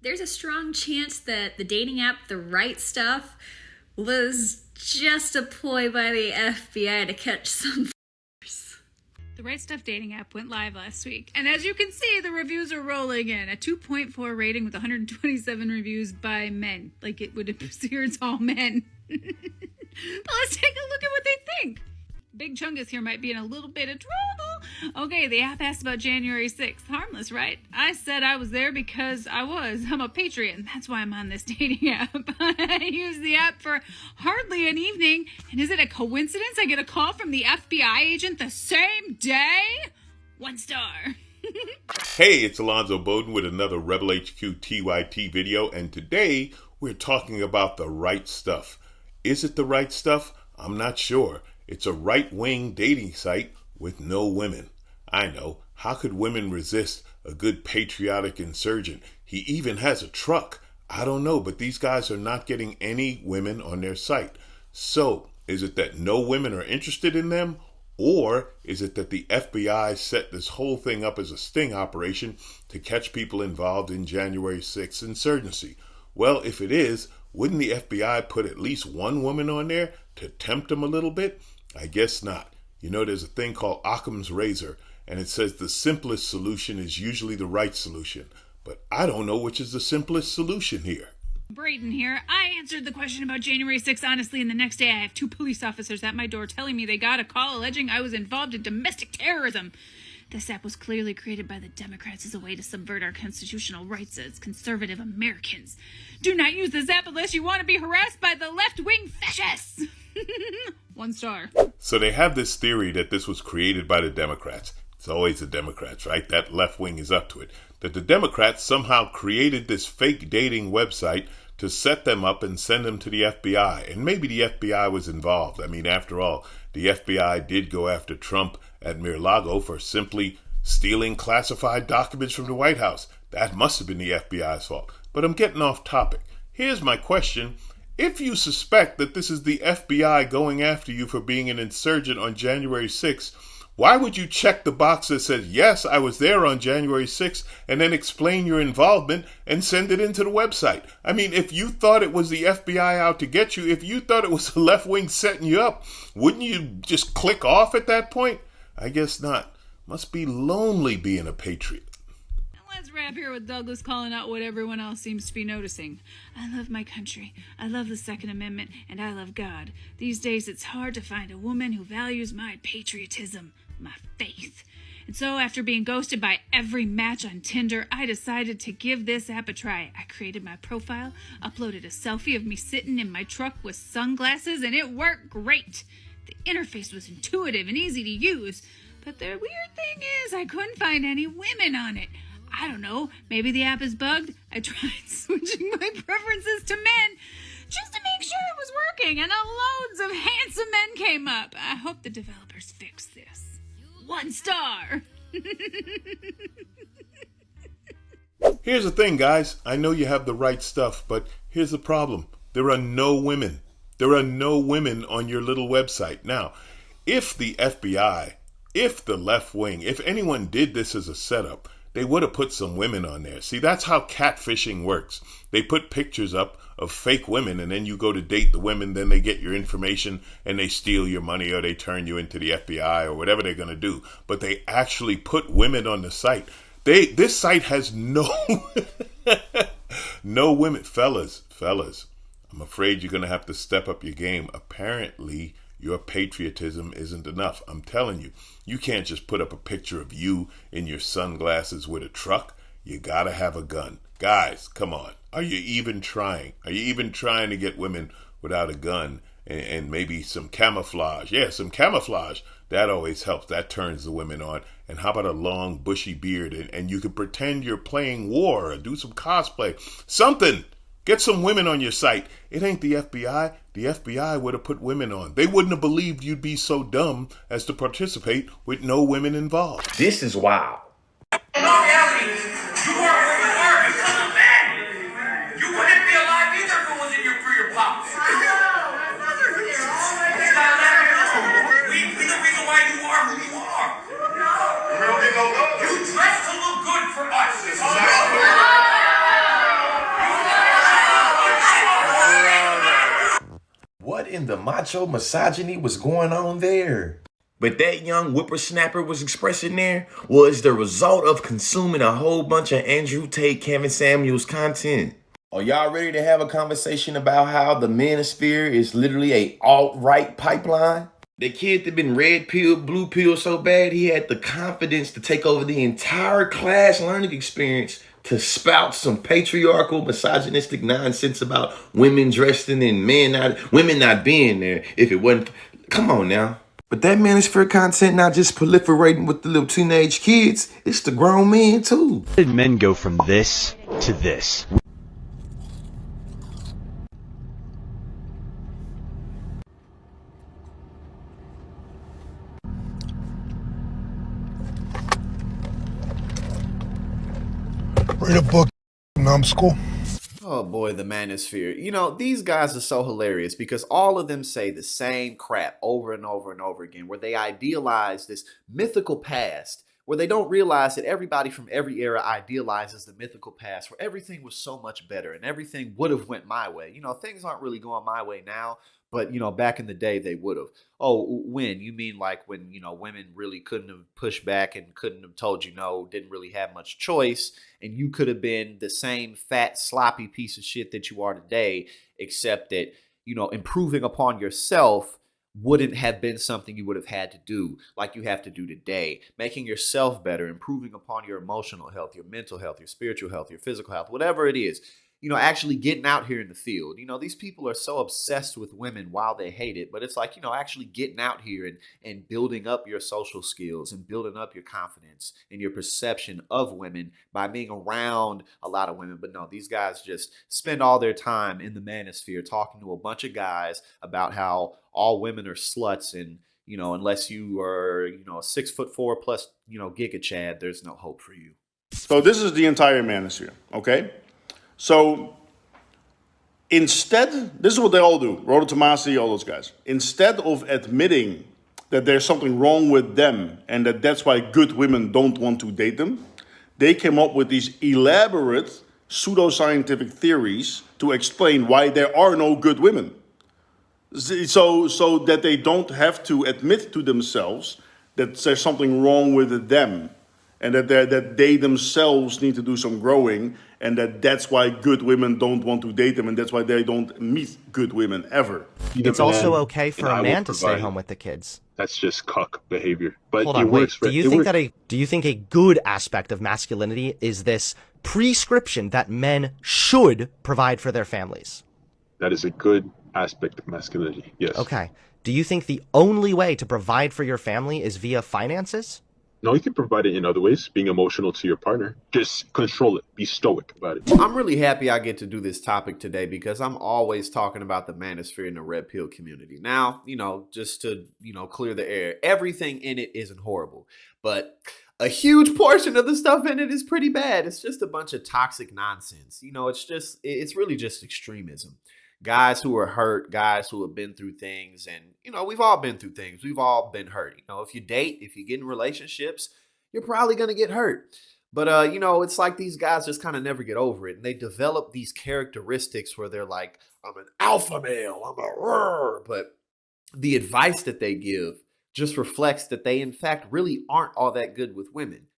there's a strong chance that the dating app The Right Stuff was just a ploy by the FBI to catch some f***ers. The Right Stuff dating app went live last week, and as you can see, the reviews are rolling in. A 2.4 rating with 127 reviews by men. Like it would appear it's all men. But let's take a look at what they think. Big Chungus here might be in a little bit of trouble. Okay, the app asked about January 6th. Harmless, right? I said I was there because I'm a patriot, and that's why I'm on this dating app. I used the app for hardly an evening, and is it a coincidence I get a call from the FBI agent the same day? 1 star. Hey, it's Alonzo Bowden with another Rebel HQ TYT video, and today we're talking about the right stuff. Is it the right stuff? I'm not sure. It's a right-wing dating site with no women. I know. How could women resist a good patriotic insurgent? He even has a truck. I don't know, but these guys are not getting any women on their site. So, is it that no women are interested in them? Or is it that the FBI set this whole thing up as a sting operation to catch people involved in January 6th insurgency? Well, if it is, wouldn't the FBI put at least one woman on there to tempt them a little bit? I guess not. You know, there's a thing called Occam's razor, and it says the simplest solution is usually the right solution. But I don't know which is the simplest solution here. Brayden here. I answered the question about January 6th honestly, and the next day I have 2 police officers at my door telling me they got a call alleging I was involved in domestic terrorism. This app was clearly created by the Democrats as a way to subvert our constitutional rights as conservative Americans. Do not use this app unless you want to be harassed by the left-wing fascists. 1 star. So they have this theory that this was created by the Democrats. It's always the Democrats, right? That left wing is up to it. That the Democrats somehow created this fake dating website to set them up and send them to the FBI. And maybe the FBI was involved. I mean, after all, the FBI did go after Trump at Mar-a-Lago for simply stealing classified documents from the White House. That must have been the FBI's fault. But I'm getting off topic. Here's my question. If you suspect that this is the FBI going after you for being an insurgent on January 6th, why would you check the box that says, yes, I was there on January 6th, and then explain your involvement and send it into the website? I mean, if you thought it was the FBI out to get you, if you thought it was the left wing setting you up, wouldn't you just click off at that point? I guess not. Must be lonely being a patriot. Let's wrap here with Douglas calling out what everyone else seems to be noticing. I love my country, I love the Second Amendment, and I love God. These days it's hard to find a woman who values my patriotism, my faith. And so after being ghosted by every match on Tinder, I decided to give this app a try. I created my profile, uploaded a selfie of me sitting in my truck with sunglasses, and it worked great. The interface was intuitive and easy to use, but the weird thing is I couldn't find any women on it. I don't know, maybe the app is bugged. I tried switching my preferences to men just to make sure it was working, and loads of handsome men came up. I hope the developers fix this. 1 star. Here's the thing, guys. I know you have the right stuff, but here's the problem. There are no women. There are no women on your little website. Now, if the FBI, if the left wing, if anyone did this as a setup, they would have put some women on there. See, that's how catfishing works. They put pictures up of fake women, and then you go to date the women, then they get your information, and they steal your money, or they turn you into the FBI, or whatever they're going to do. But they actually put women on the site. This site has no women. Fellas, I'm afraid you're going to have to step up your game. Apparently, your patriotism isn't enough. I'm telling you, you can't just put up a picture of you in your sunglasses with a truck. You gotta have a gun. Guys, come on. Are you even trying? Are you even trying to get women without a gun and maybe some camouflage? Yeah, some camouflage. That always helps. That turns the women on. And how about a long bushy beard? And you can pretend you're playing war or do some cosplay. Something. Get some women on your site. It ain't the FBI. The FBI would have put women on. They wouldn't have believed you'd be so dumb as to participate with no women involved. This is wild. In all reality, you are where you are because of men. You wouldn't be alive either if it wasn't for your pops. We the reason why you are who you are. You dress to look good for us. in the macho misogyny was going on there? But that young whippersnapper was expressing there was the result of consuming a whole bunch of Andrew Tate, Kevin Samuels content. Are y'all ready to have a conversation about how the manosphere is literally a alt-right pipeline? The kid that been red pill, blue pill so bad he had the confidence to take over the entire class learning experience to spout some patriarchal, misogynistic nonsense about women dressing and women not being there if it wasn't. Come on now. But that manosphere content not just proliferating with the little teenage kids, it's the grown men too. How did men go from this to this? Read a book, numbskull. Oh boy, the manosphere. You know, these guys are so hilarious because all of them say the same crap over and over and over again, where they idealize this mythical past, where they don't realize that everybody from every era idealizes the mythical past, where everything was so much better and everything would have went my way. You know, things aren't really going my way now, but, you know, back in the day, they would have. Oh, when? You mean like when, you know, women really couldn't have pushed back and couldn't have told you no, didn't really have much choice, and you could have been the same fat, sloppy piece of shit that you are today, except that, you know, improving upon yourself wouldn't have been something you would have had to do like you have to do today. Making yourself better, improving upon your emotional health, your mental health, your spiritual health, your physical health, whatever it is. You know, actually getting out here in the field. You know, these people are so obsessed with women while they hate it, but it's like, you know, actually getting out here and building up your social skills and building up your confidence and your perception of women by being around a lot of women. But no, these guys just spend all their time in the manosphere talking to a bunch of guys about how all women are sluts and, you know, unless you are, you know, 6'4" plus, you know, Giga Chad, there's no hope for you. So this is the entire manosphere, okay? So instead, this is what they all do, Rhoda Tomasi, all those guys. Instead of admitting that there's something wrong with them and that that's why good women don't want to date them, they came up with these elaborate pseudoscientific theories to explain why there are no good women. So that they don't have to admit to themselves that there's something wrong with them and that they themselves need to do some growing, and that's why good women don't want to date them, and that's why they don't meet good women ever. It's also okay for a man to stay home with the kids. That's just cuck behavior. But hold on, wait. Do you think a good aspect of masculinity is this prescription that men should provide for their families? That is a good aspect of masculinity, yes. Okay. Do you think the only way to provide for your family is via finances? No, you can provide it in other ways, being emotional to your partner. Just control it. Be stoic about it. Well, I'm really happy I get to do this topic today because I'm always talking about the manosphere and the red pill community. Now, you know, just to, you know, clear the air, everything in it isn't horrible, but a huge portion of the stuff in it is pretty bad. It's just a bunch of toxic nonsense. You know, it's really just extremism. Guys who are hurt, guys who have been through things, and, you know, we've all been through things. We've all been hurt. You know, if you date, if you get in relationships, you're probably going to get hurt. But, you know, it's like these guys just kind of never get over it. And they develop these characteristics where they're like, I'm an alpha male, I'm a roar. But the advice that they give just reflects that they, in fact, really aren't all that good with women.